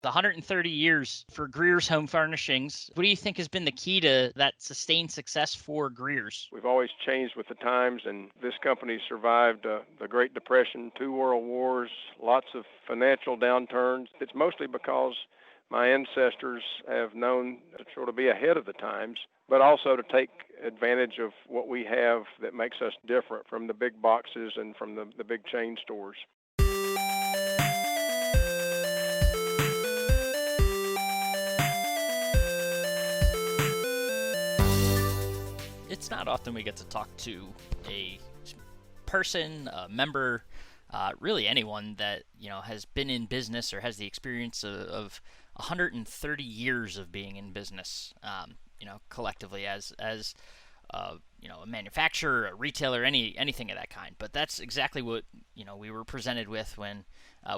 130 years for Greer's Home Furnishings. What do you think has been the key to that sustained success for Greer's? We've always changed with the times, and this company survived the Great Depression, 2 world wars, lots of financial downturns. It's mostly because my ancestors have known to sort of be ahead of the times, but also to take advantage of what we have that makes us different from the big boxes and from the big chain stores. It's not often we get to talk to a person, a member, really anyone that has been in business or has the experience of 130 years of being in business. Collectively as a manufacturer, a retailer, anything of that kind. But that's exactly what we were presented with when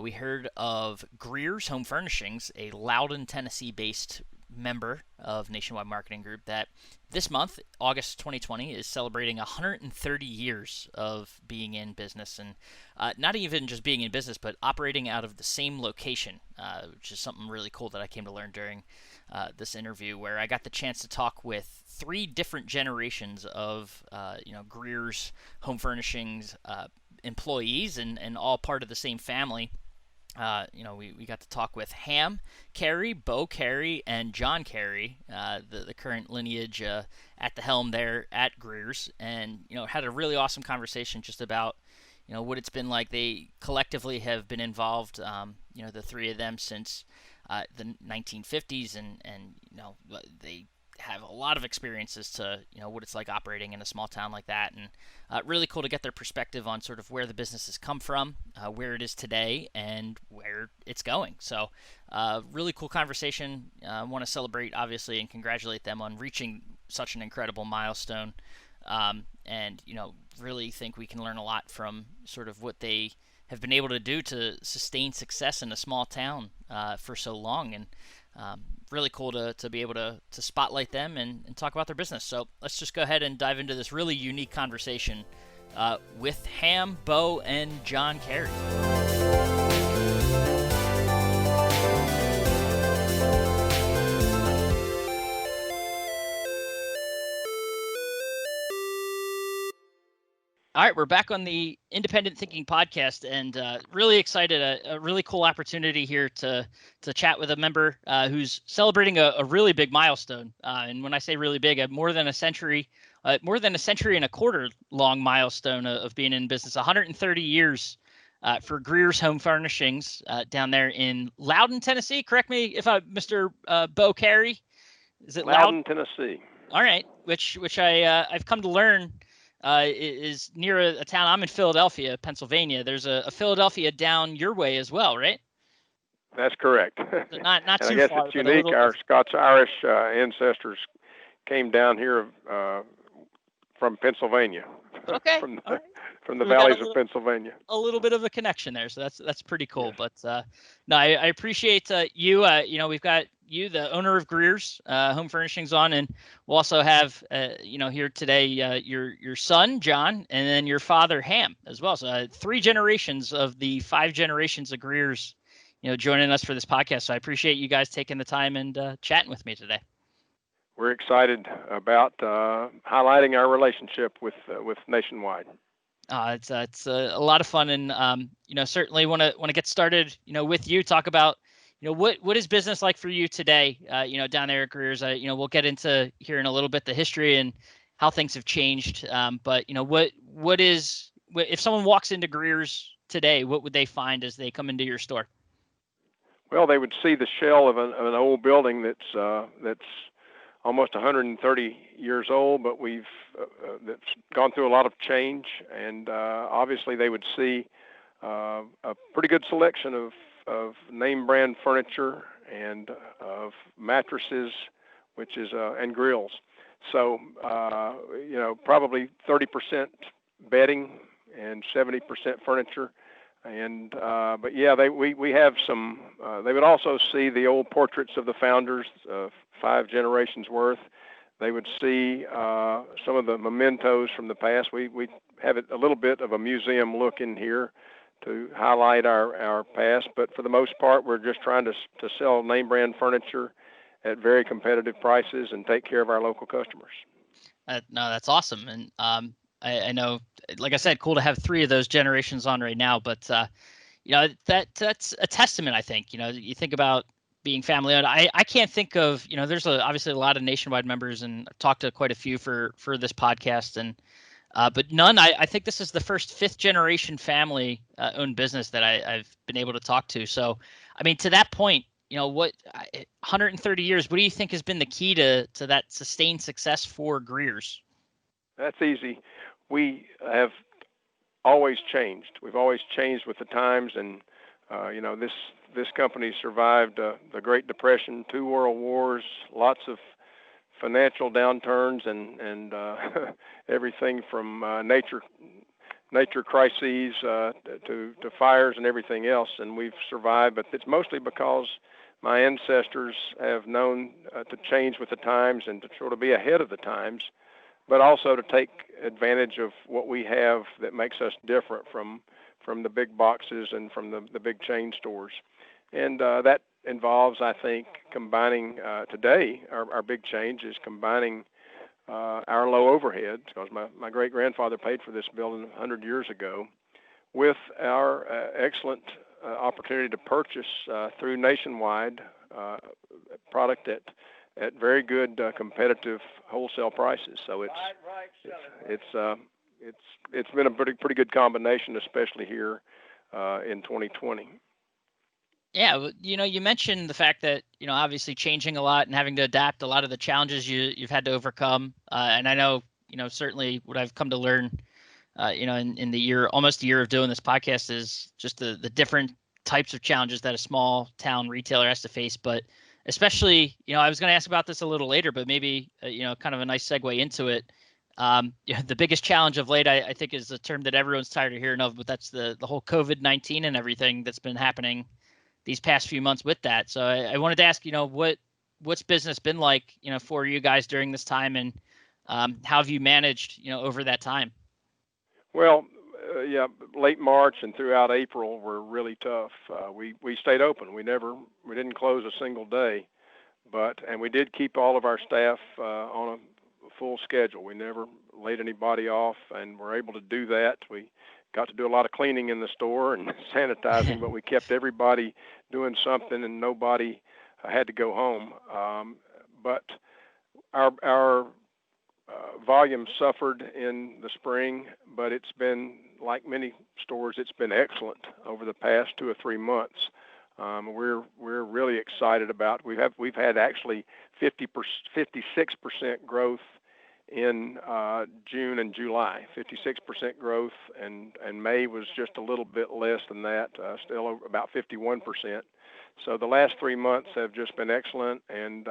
we heard of Greer's Home Furnishings, a Loudon, Tennessee-based member of Nationwide Marketing Group that this month, August 2020, is celebrating 130 years of being in business, and not even just being in business, but operating out of the same location, which is something really cool that I came to learn during this interview, where I got the chance to talk with 3 different generations of Greer's Home Furnishings employees, and all part of the same family. We got to talk with Ham Carey, Bo Carey, and John Carey, the current lineage at the helm there at Greer's, and had a really awesome conversation just about what it's been like. They collectively have been involved, the 3 of them, since the 1950s, and they have a lot of experiences to what it's like operating in a small town like that, and really cool to get their perspective on sort of where the business has come from, where it is today, and where it's going. So really cool conversation. I want to celebrate, obviously, and congratulate them on reaching such an incredible milestone, and really think we can learn a lot from sort of what they have been able to do to sustain success in a small town for so long, and really cool to be able to spotlight them and talk about their business. So let's just go ahead and dive into this really unique conversation with Ham, Bo, and John Carey. All right, we're back on the Independent Thinking podcast, and really excited. A really cool opportunity here to chat with a member who's celebrating a really big milestone. And when I say really big, more than a century and a quarter long milestone of being in business. 130 years for Greer's Home Furnishings down there in Loudon, Tennessee. Correct me if Mr. Bo Carey. Is it Loudon, Tennessee? All right, which I've come to learn. Is near a town. I'm in Philadelphia, Pennsylvania. There's a Philadelphia down your way as well, right? That's correct. Not and too I guess far, it's unique. Our Scots-Irish ancestors came down here from Pennsylvania. Okay. From the valleys of Pennsylvania. A little bit of a connection there, so that's pretty cool. Yes. But no, I appreciate you. We've got you, the owner of Greer's Home Furnishings, on, and we'll also have here today your son John, and then your father Ham as well. So 3 generations of the 5 generations of Greer's, joining us for this podcast. So I appreciate you guys taking the time and chatting with me today. We're excited about highlighting our relationship with Nationwide. It's a lot of fun, and certainly want to get started with you. Talk about what is business like for you today, down there at Greer's. We'll get into here in a little bit the history and how things have changed. But what is, if someone walks into Greer's today, what would they find as they come into your store? Well, they would see the shell of an old building that's almost 130 years old, but that's gone through a lot of change, and obviously they would see a pretty good selection of name brand furniture and of mattresses, and grills. So probably 30% bedding and 70% furniture. And but yeah, we have some. They would also see the old portraits of the founders, 5 generations worth. They would see some of the mementos from the past. We have a little bit of a museum look in here highlight our past. But for the most part, we're just trying to sell name brand furniture at very competitive prices and take care of our local customers. No, that's awesome. And I know, like I said, cool to have 3 of those generations on right now. But that's a testament, I think. You think about being family owned. I can't think of, there's obviously a lot of Nationwide members, and I've talked to quite a few for this podcast, and but none. I think this is the first 5th generation family owned business that I've been able to talk to. So, I mean, to that point, 130 years. What do you think has been the key to that sustained success for Greer's? That's easy. We have always changed. We've always changed with the times, and this company survived the Great Depression, 2 World Wars, lots of financial downturns, and everything from nature crises to fires and everything else, and we've survived. But it's mostly because my ancestors have known to change with the times and to sort of be ahead of the times, but also to take advantage of what we have that makes us different from the big boxes and from the big chain stores. And that involves, I think, combining today, our big change is combining our low overhead, because my great-grandfather paid for this building 100 years ago, with our excellent opportunity to purchase through Nationwide product at very good competitive wholesale prices. So it's been a pretty good combination, especially here in 2020. Yeah, you mentioned the fact that obviously changing a lot and having to adapt, a lot of the challenges you've had to overcome, and I know certainly what I've come to learn, in the almost a year of doing this podcast, is just the different types of challenges that a small town retailer has to face. But especially, I was going to ask about this a little later, but maybe kind of a nice segue into it. The biggest challenge of late, I think, is a term that everyone's tired of hearing of, but that's the whole COVID-19 and everything that's been happening these past few months with that. So I wanted to ask, what's business been like, for you guys during this time, and how have you managed, over that time? Well, late March and throughout April were really tough. We stayed open. We didn't close a single day, and we did keep all of our staff on a full schedule. We never laid anybody off, and we're able to do that. We got to do a lot of cleaning in the store and sanitizing, but we kept everybody doing something, and nobody had to go home. But our volume suffered in the spring, but it's been, like many stores, it's been excellent over the past 2 or 3 months. We're really excited about. We've had actually 56% growth in June and July, 56% growth, and May was just a little bit less than that, still about 51%. So the last 3 months have just been excellent, and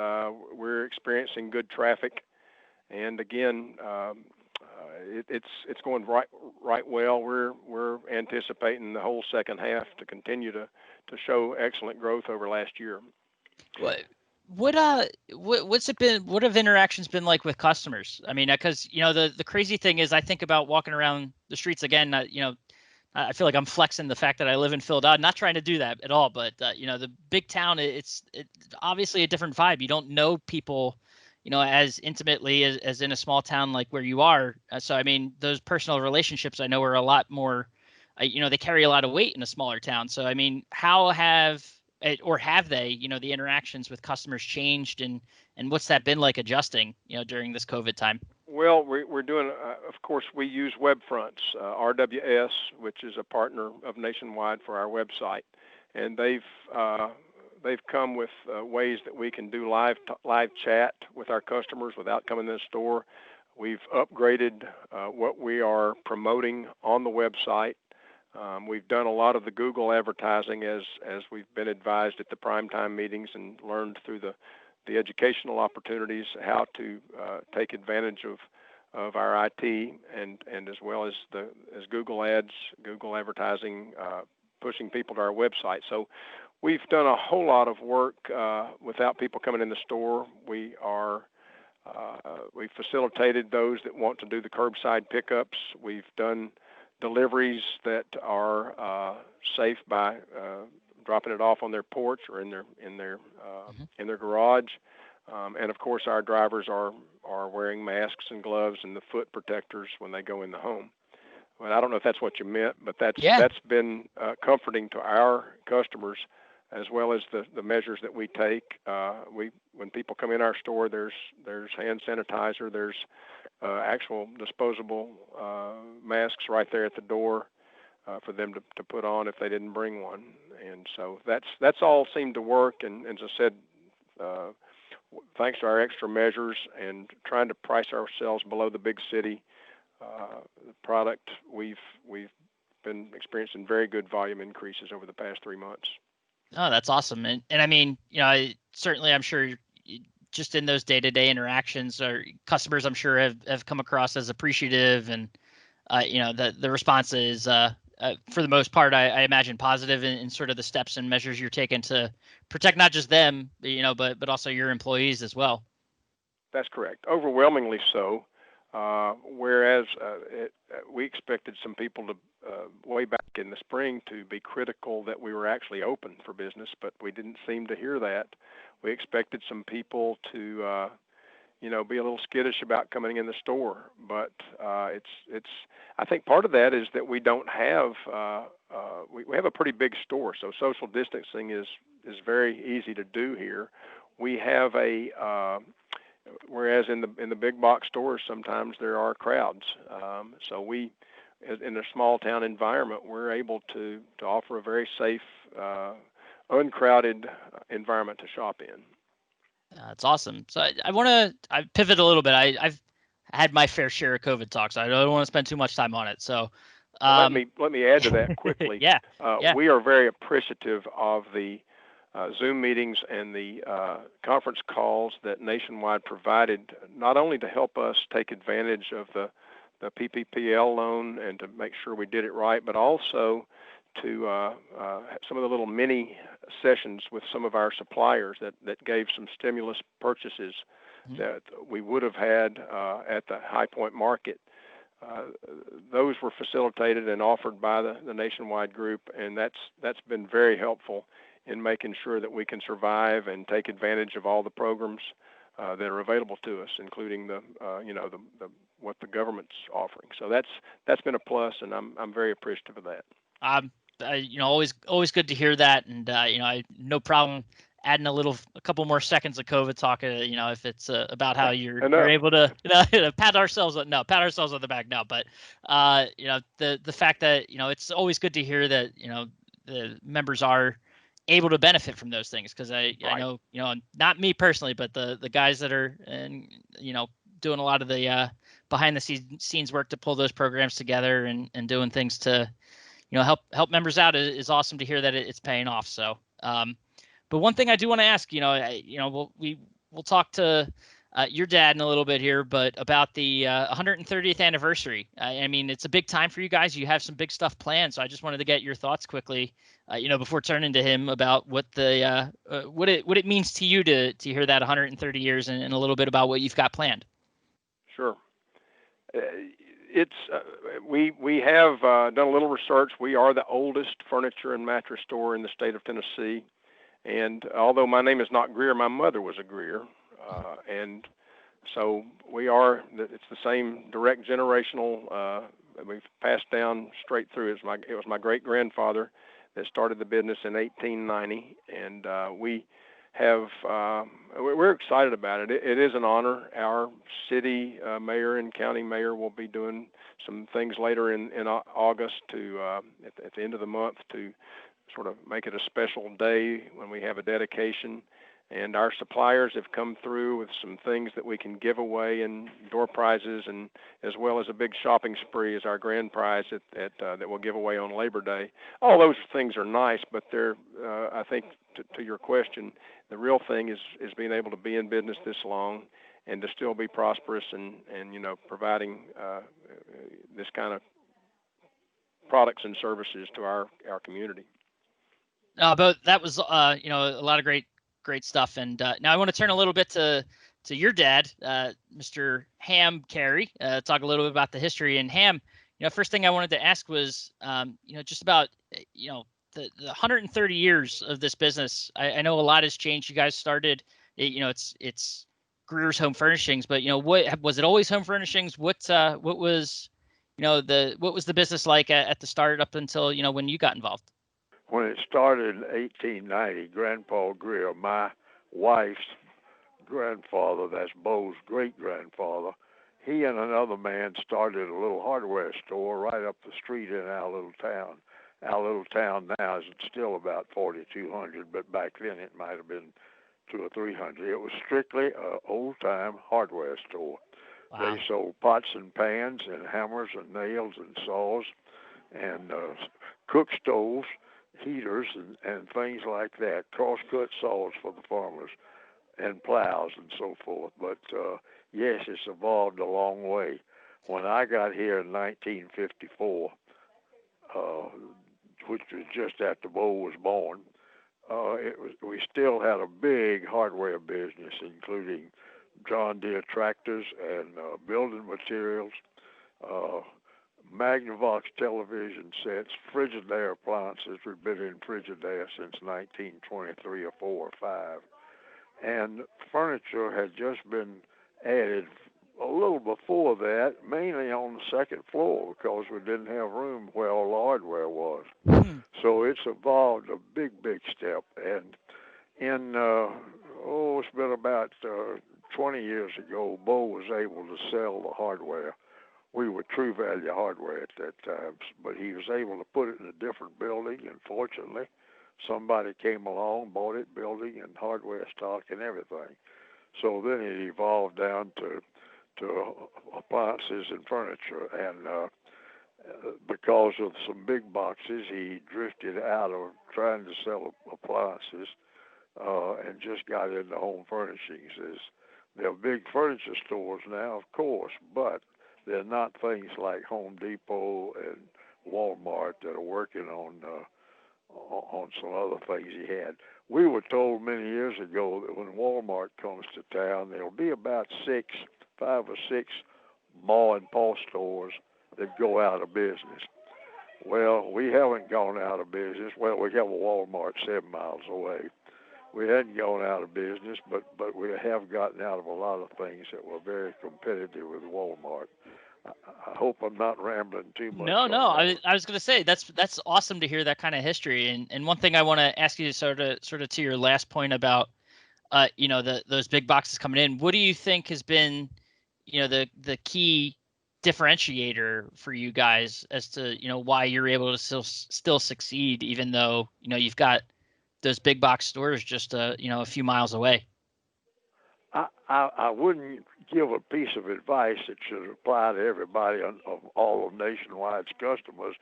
we're experiencing good traffic. And again, it's going right well. We're anticipating the whole second half to continue to show excellent growth over last year. What's it been? What have interactions been like with customers? I mean, because the crazy thing is, I think about walking around the streets again. I feel like I'm flexing the fact that I live in Philadelphia. Not trying to do that at all, but the big town, it's obviously a different vibe. You don't know people, as intimately as in a small town like where you are. So I mean, those personal relationships I know are a lot more. They carry a lot of weight in a smaller town. So I mean, how have they, the interactions with customers changed, and what's that been like adjusting, during this COVID time? Well, we're doing, of course, we use Webfronts, RWS, which is a partner of Nationwide for our website, and they've come with ways that we can do live chat with our customers without coming to the store. We've upgraded what we are promoting on the website. We've done a lot of the Google advertising as we've been advised at the primetime meetings, and learned through the educational opportunities how to take advantage of our IT, and as well as Google ads, Google advertising, pushing people to our website. So we've done a whole lot of work without people coming in the store. We've facilitated those that want to do the curbside pickups. We've done deliveries that are safe by dropping it off on their porch or in their garage. And of course, our drivers are wearing masks and gloves and the foot protectors when they go in the home. Well, I don't know if that's what you meant, but that's been comforting to our customers, as well as the measures that we take. When people come in our store, there's hand sanitizer, there's actual disposable masks right there at the door for them to put on if they didn't bring one. And so that's all seemed to work. And as I said, thanks to our extra measures and trying to price ourselves below the big city product, we've been experiencing very good volume increases over the past 3 months. Oh, that's awesome. And I mean, certainly I'm sure just in those day-to-day interactions, or customers I'm sure have come across as appreciative, and the response is for the most part, I imagine positive in sort of the steps and measures you're taking to protect not just them, but also your employees as well. That's correct. Overwhelmingly so. Whereas we expected some people to way back in the spring to be critical that we were actually open for business, but we didn't seem to hear that. We expected some people to be a little skittish about coming in the store, but it's. I think part of that is that we don't have we have a pretty big store, so social distancing is very easy to do here. We have whereas in the big box stores sometimes there are crowds, so we, in a small town environment, we're able to offer a very safe, uncrowded environment to shop in. That's awesome. So I pivot a little bit. I've had my fair share of COVID talks. So I don't want to spend too much time on it. So let me add to that quickly. Yeah. We are very appreciative of the Zoom meetings and the conference calls that Nationwide provided, not only to help us take advantage of the PPPL loan and to make sure we did it right, but also to some of the little mini sessions with some of our suppliers that gave some stimulus purchases that we would have had at the High Point Market. Those were facilitated and offered by the Nationwide group, and that's been very helpful in making sure that we can survive and take advantage of all the programs that are available to us, including the what the government's offering. So that's been a plus, and I'm very appreciative of that. Always good to hear that, and I no problem adding a couple more seconds of COVID talk. If it's about how you're able to pat ourselves on the back. No, but the fact that it's always good to hear that the members are able to benefit from those things, because I know not me personally, but the guys that are doing a lot of the behind the scenes work to pull those programs together and doing things to help members out is awesome to hear that it's paying off. So but one thing I do want to ask, we'll talk to your dad in a little bit here, but about the 130th anniversary. I mean, it's a big time for you guys. You have some big stuff planned, so I just wanted to get your thoughts quickly, before turning to him, about what it means to you to hear that 130 years and a little bit about what you've got planned. Sure. It's we have done a little research. We are the oldest furniture and mattress store in the state of Tennessee, and although my name is not Greer, my mother was a Greer, and so it's the same direct generational. We've passed down straight through. It was my great grandfather that started the business in 1890, and we're excited about it. It is an honor. Our city mayor and county mayor will be doing some things later in August at the end of the month to sort of make it a special day when we have a dedication. And our suppliers have come through with some things that we can give away in door prizes, and as well as a big shopping spree as our grand prize that we'll give away on Labor Day. All those things are nice, but they're I think to your question, the real thing is being able to be in business this long and to still be prosperous and providing this kind of products and services to our community. But that was a lot of great stuff. And now I want to turn a little bit to your dad, Mr. Ham Carey, talk a little bit about the history. And Ham, first thing I wanted to ask was, just about, the 130 years of this business. I know a lot has changed. You guys started, it's Greer's Home Furnishings, but what was it always Home Furnishings? What was, what was the business like at the start up until when you got involved? When it started in 1890, Grandpa Greer, my wife's grandfather, that's Bo's great grandfather, he and another man started a little hardware store right up the street in our little town. Our little town now is still about 4,200, but back then it might have been 200 or 300. It was strictly an old-time hardware store. Wow. They sold pots and pans and hammers and nails and saws and cook stoves, heaters, and things like that, cross-cut saws for the farmers, and plows and so forth. But yes, it's evolved a long way. When I got here in 1954, uh, which was just after Bo was born, we still had a big hardware business, including John Deere tractors and building materials, uh, Magnavox television sets, Frigidaire appliances. We've been in Frigidaire since 1923 or 4 or 5. And furniture had just been added a little before that, mainly on the second floor because we didn't have room where all the hardware was. Hmm. So it's evolved a big, big step. And in, it's been about 20 years ago, Bo was able to sell the hardware. We were True Value Hardware at that time, but he was able to put it in a different building, and fortunately, somebody came along, bought it, building and hardware stock and everything. So then it evolved down to appliances and furniture, and because of some big boxes, he drifted out of trying to sell appliances and just got into home furnishings. They're big furniture stores now, of course, but they're not things like Home Depot and Walmart that are working on some other things he had. We were told many years ago that when Walmart comes to town, there'll be about 5 or 6 ma and pa stores that go out of business. Well, we haven't gone out of business. Well, we have a Walmart 7 miles away. We hadn't gone out of business, but we have gotten out of a lot of things that were very competitive with Walmart. I hope I'm not rambling too much. No, on no. that. I was gonna say that's awesome to hear that kind of history. And one thing I want to ask you, sort of to your last point about those big boxes coming in. What do you think has been the key differentiator for you guys as to why you're able to still succeed even though you've got those big box stores just a few miles away? I wouldn't give a piece of advice that should apply to everybody of all of Nationwide's customers,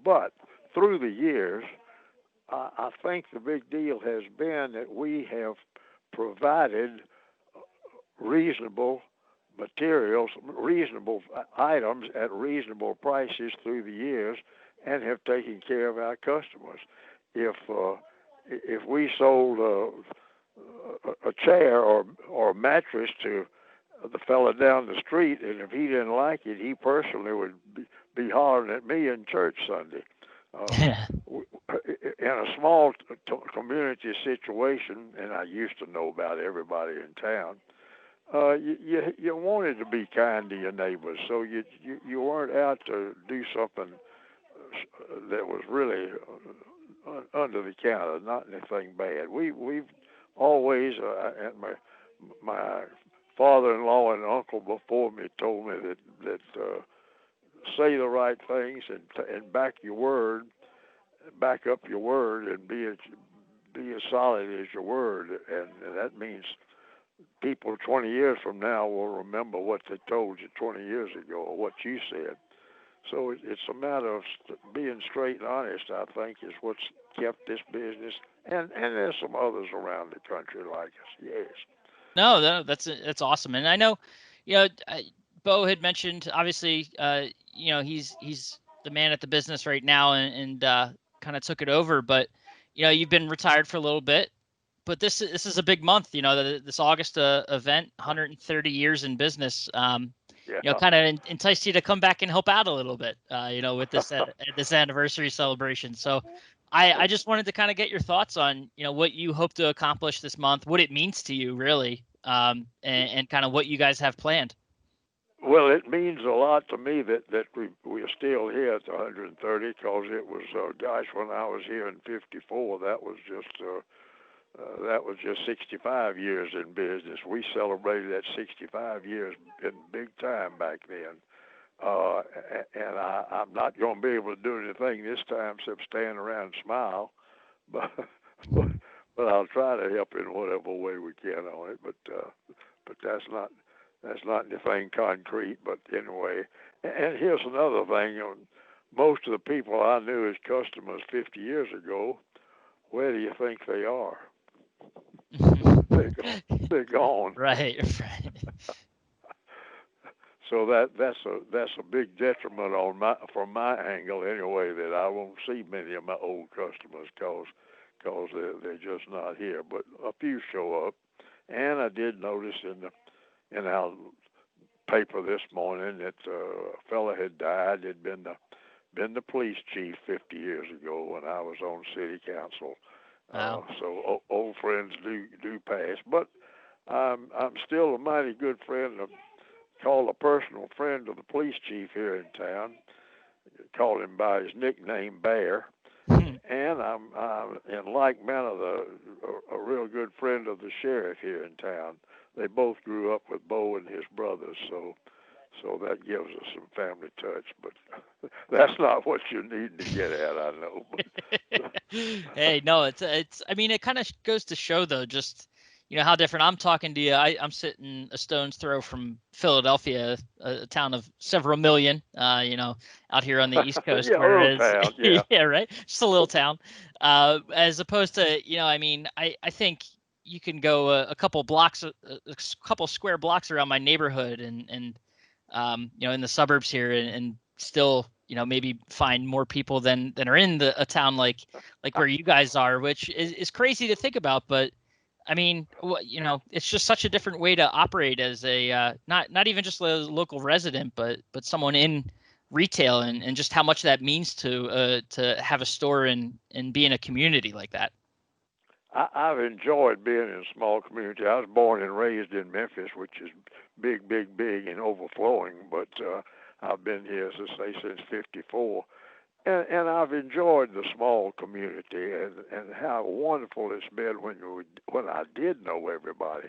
but through the years, I think the big deal has been that we have provided reasonable materials, reasonable items at reasonable prices through the years, and have taken care of our customers. If we sold a chair or a mattress to the fella down the street, and if he didn't like it, he personally would be hollering at me in church Sunday. In a small community situation, and I used to know about everybody in town, you wanted to be kind to your neighbors, so you weren't out to do something that was really under the counter, not anything bad. We've always, and my father-in-law and uncle before me told me that say the right things and back up your word, and be as solid as your word, and that means people 20 years from now will remember what they told you 20 years ago or what you said. So it's a matter of being straight and honest, I think, is what's kept this business, and there's some others around the country like us, yes. No, that's awesome. And I know, Bo had mentioned obviously, he's the man at the business right now and kind of took it over. But you've been retired for a little bit. But this is a big month. This August event, 130 years in business. Yeah. kind of entice you to come back and help out a little bit, with this anniversary celebration. So I just wanted to kind of get your thoughts on, what you hope to accomplish this month, what it means to you really, and kind of what you guys have planned. Well, it means a lot to me that we're still here at the 130, because it was, gosh, when I was here in '54, that was just 65 years in business. We celebrated that 65 years in big time back then. And I'm not going to be able to do anything this time except stand around and smile, but but I'll try to help in whatever way we can on it. But that's not anything concrete. But anyway, and here's another thing: most of the people I knew as customers 50 years ago, where do you think they are? They're gone. Right, right. So that's a big detriment from my angle anyway, that I won't see many of my old customers because they're just not here. But a few show up, and I did notice in our paper this morning that a fella had died. Had been the police chief 50 years ago when I was on city council. Wow. So old friends do pass, but I'm still a mighty good friend of. Called a personal friend of the police chief here in town. Called him by his nickname Bear, and I'm in like manner a real good friend of the sheriff here in town. They both grew up with Bo and his brothers, so that gives us some family touch. But that's not what you need to get at, I know. Hey, no, it's. I mean, it kind of goes to show though, just how different. I'm talking to you. I'm sitting a stone's throw from Philadelphia, a town of several million. Out here on the East Coast, Yeah, little whereas town, yeah. yeah, right, just a little town. As opposed to, I mean, I think you can go a couple blocks, a couple square blocks around my neighborhood, and in the suburbs here, and still, maybe find more people than are in a town like where you guys are, which is crazy to think about. But I mean, it's just such a different way to operate as a not even just a local resident, but someone in retail, and just how much that means to have a store and be in a community like that. I've enjoyed being in a small community. I was born and raised in Memphis, which is big, big, big and overflowing. But I've been here, as I say, since '54, and I've enjoyed the small community and how wonderful it's been when I did know everybody.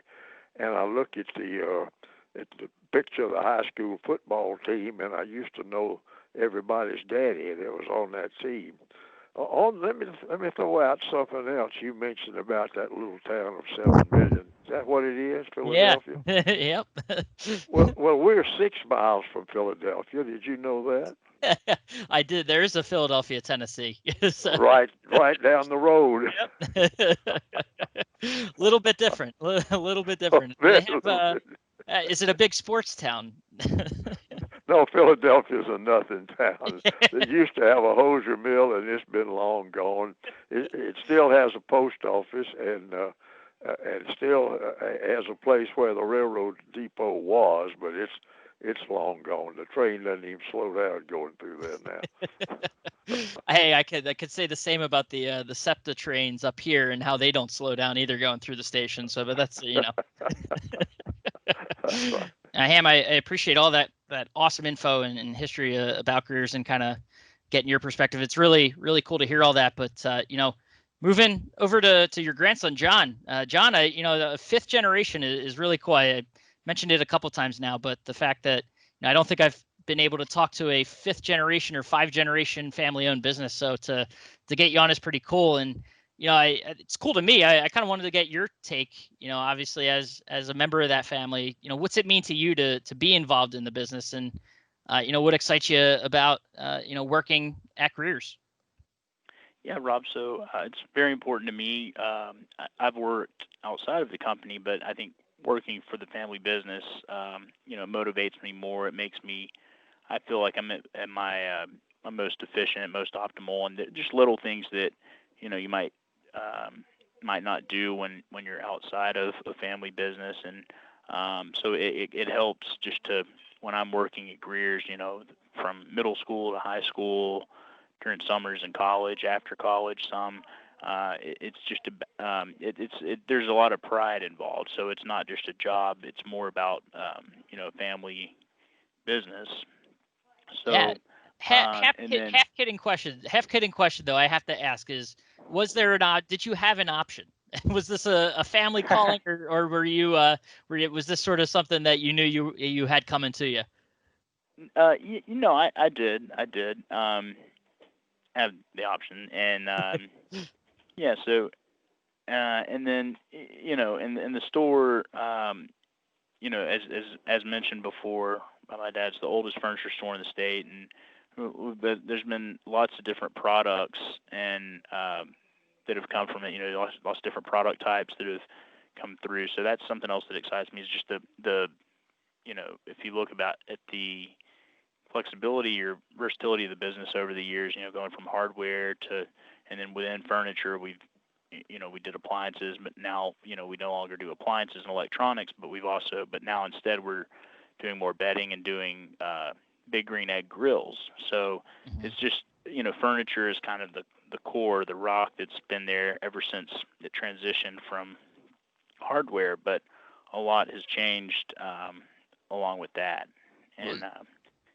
And I look at the picture of the high school football team, and I used to know everybody's daddy that was on that team. Let me throw out something else. You mentioned about that little town of 7 million. Is that what it is, Philadelphia? Yeah. Yep. Well, we're 6 miles from Philadelphia. Did you know that? I did. There is a Philadelphia, Tennessee. So, right down the road. Yep. Little bit different. A little bit different. They have. Is it a big sports town? No, Philadelphia's a nothing town. They used to have a hosier mill, and it's been long gone. It still has a post office, and still has a place where the railroad depot was, but it's long gone. The train doesn't even slow down going through there now. Hey, I could say the same about the SEPTA trains up here, and how they don't slow down either going through the station. So, but that's That's right. Ham, I appreciate all that awesome info and history about Greer's, and kind of getting your perspective. It's really, really cool to hear all that. But moving over to your grandson, John. John, the fifth generation is really cool. I mentioned it a couple times now, but the fact that I don't think I've been able to talk to a fifth generation or 5-generation family-owned business. So to get you on is pretty cool. And it's cool to me. I kind of wanted to get your take, obviously as a member of that family, what's it mean to you to be involved in the business, and, what excites you about, working at Greer's? Yeah, Rob. So it's very important to me. I've worked outside of the company, but I think working for the family business, motivates me more. It makes me, I feel like I'm at my most efficient, most optimal, and just little things that, you might not do when you're outside of a family business. And So it helps just to when I'm working at Greer's, from middle school to high school, during summers in college, after college, some. It's just there's a lot of pride involved. So it's not just a job; it's more about family business. Yeah. So and then Half kidding question though. I have to ask is, was there did you have an option? Was this a family calling, or was this sort of something that you knew you had coming to you? I did have the option, and yeah. So and then in the store, as mentioned before, my dad's the oldest furniture store in the state, and there's been lots of different products and that have come from it. Lots of different product types that have come through. So that's something else that excites me is just the if you look about at the flexibility or versatility of the business over the years, going from hardware to, and then within furniture, we did appliances, but now, we no longer do appliances and electronics, but now instead we're doing more bedding and doing big green egg grills. So Mhm. it's just, furniture is kind of the core, the rock that's been there ever since it transitioned from hardware, but a lot has changed along with that. Well, And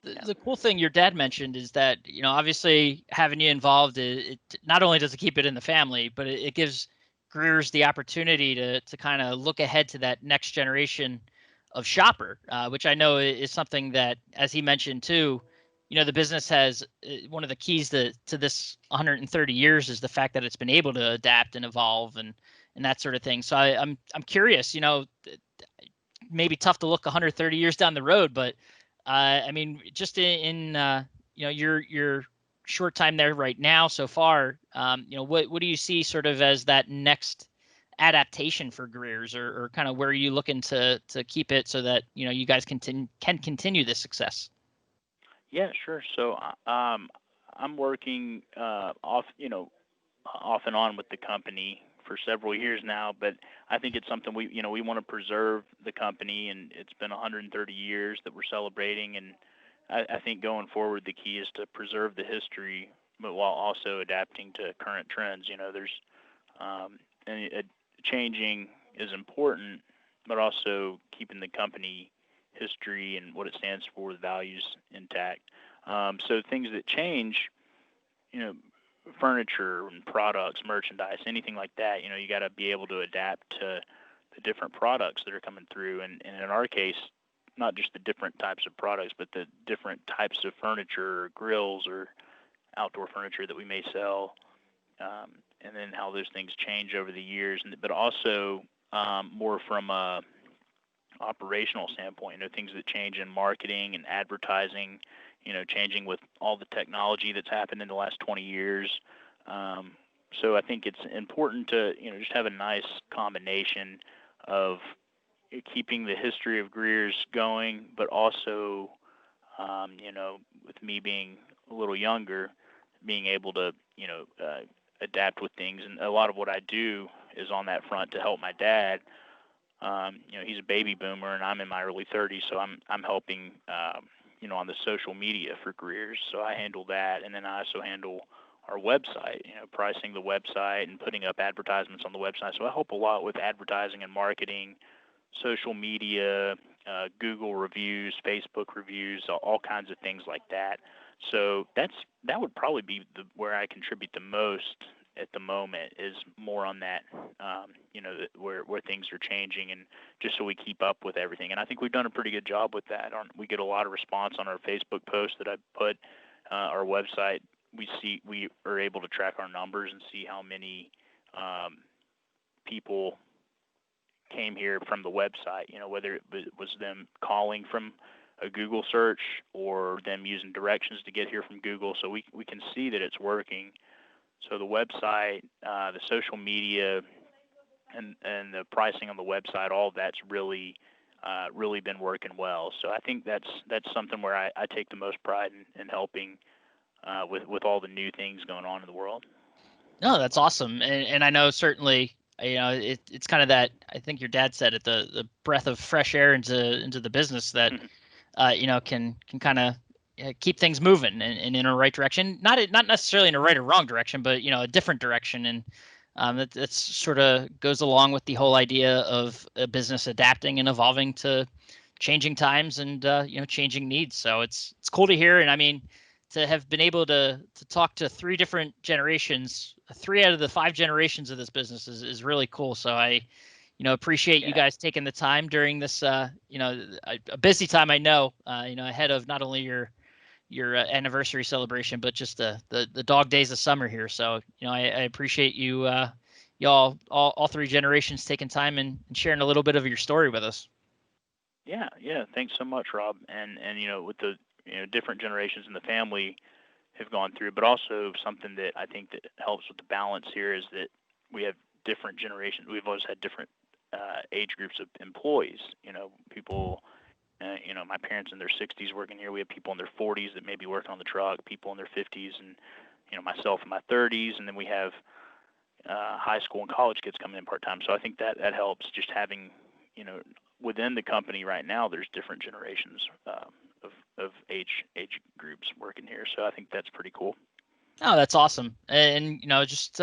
yeah. the cool thing your dad mentioned is that obviously having you involved, it not only does it keep it in the family, but it gives Greer's the opportunity to kind of look ahead to that next generation of shopper, which I know is something that, as he mentioned too, the business has one of the keys to this 130 years is the fact that it's been able to adapt and evolve and that sort of thing. So I'm curious, maybe tough to look 130 years down the road, but I mean, just in your short time there right now so far, what do you see sort of as that next adaptation for Greer's, or kind of where are you looking to keep it so that you guys can continue this success? Yeah, sure. So, I'm working off and on with the company for several years now, but I think it's something we want to preserve the company, and it's been 130 years that we're celebrating, and I think going forward, the key is to preserve the history, but while also adapting to current trends. There's and changing is important, but also keeping the company history and what it stands for, the values intact. So things that change, you know, furniture and products, merchandise, anything like that, you got to be able to adapt to the different products that are coming through. And in our case, not just the different types of products, but the different types of furniture, or grills, or outdoor furniture that we may sell, and then how those things change over the years. But also more from a operational standpoint, things that change in marketing and advertising, changing with all the technology that's happened in the last 20 years. Um, so I think it's important to, just have a nice combination of keeping the history of Greer's going, but also, with me being a little younger, being able to, adapt with things. And a lot of what I do is on that front to help my dad. He's a baby boomer, and I'm in my early 30s, so I'm helping, on the social media for Greer's. So I handle that, and then I also handle our website, pricing the website and putting up advertisements on the website. So I help a lot with advertising and marketing, social media, Google reviews, Facebook reviews, all kinds of things like that. So that would probably be where I contribute the most at the moment, is more on that, where things are changing, and just so we keep up with everything. And I think we've done a pretty good job with that. We get a lot of response on our Facebook posts that I put, our website. We are able to track our numbers and see how many people came here from the website, whether it was them calling from a Google search or them using directions to get here from Google. So we can see that it's working. So the website, the social media, and the pricing on the website, all of that's really really been working well. So I think that's something where I take the most pride in helping with all the new things going on in the world. No, that's awesome, and I know certainly it's kind of that, I think your dad said it, the breath of fresh air into the business that can kind of keep things moving and in a right direction. Not necessarily in a right or wrong direction, but a different direction. And that's sort of goes along with the whole idea of a business adapting and evolving to changing times and changing needs. So it's cool to hear. And I mean, to have been able to talk to three different generations, 3 out of the 5 generations of this business is really cool. So I appreciate you guys taking the time during this, a busy time, I know, ahead of not only your anniversary celebration, but just the dog days of summer here. So, I appreciate you, y'all, all 3 generations taking time and sharing a little bit of your story with us. Yeah, yeah. Thanks so much, Rob. And with the different generations in the family have gone through, but also something that I think that helps with the balance here is that we have different generations. We've always had different age groups of employees. People. My parents in their 60s working here. We have people in their 40s that may be working on the truck. People in their 50s, and myself in my 30s, and then we have high school and college kids coming in part time. So I think that helps. Just having within the company right now, there's different generations of age groups working here. So I think that's pretty cool. Oh, that's awesome. And just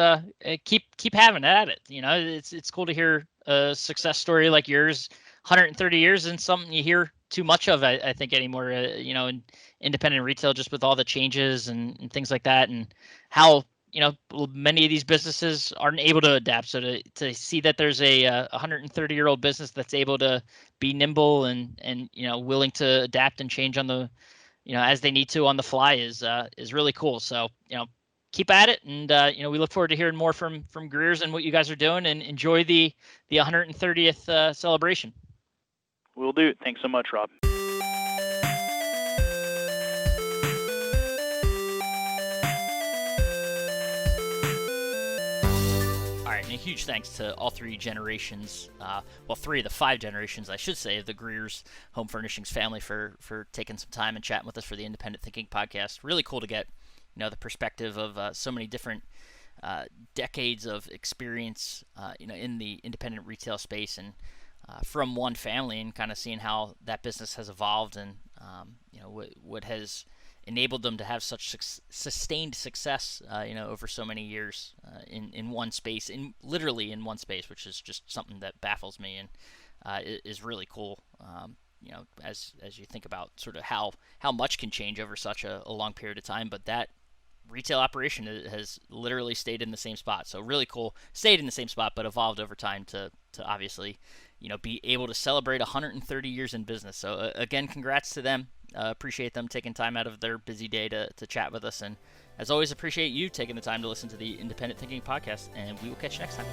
keep having at it. It's cool to hear a success story like yours. 130 years isn't something you hear too much of, I think, anymore. In independent retail, just with all the changes and things like that, and how many of these businesses aren't able to adapt. So to see that there's a 130-year-old business that's able to be nimble and willing to adapt and change on the as they need to on the fly is really cool. So keep at it, and we look forward to hearing more from Greer's and what you guys are doing, and enjoy the 130th celebration. Will do. Thanks so much, Rob. All right, and a huge thanks to all 3 generations, 3 of the 5 generations, I should say, of the Greer's Home Furnishings family for taking some time and chatting with us for the Independent Thinking podcast. Really cool to get the perspective of so many different decades of experience in the independent retail space, and from one family, and kind of seeing how that business has evolved, and what has enabled them to have such sustained success over so many years in one space, literally in one space, which is just something that baffles me and is really cool. As you think about sort of how much can change over such a long period of time, but that retail operation has literally stayed in the same spot. So really cool, stayed in the same spot, but evolved over time to obviously be able to celebrate 130 years in business. So again, congrats to them. Appreciate them taking time out of their busy day to chat with us, and as always, appreciate you taking the time to listen to the Independent Thinking podcast, and we will catch you next time.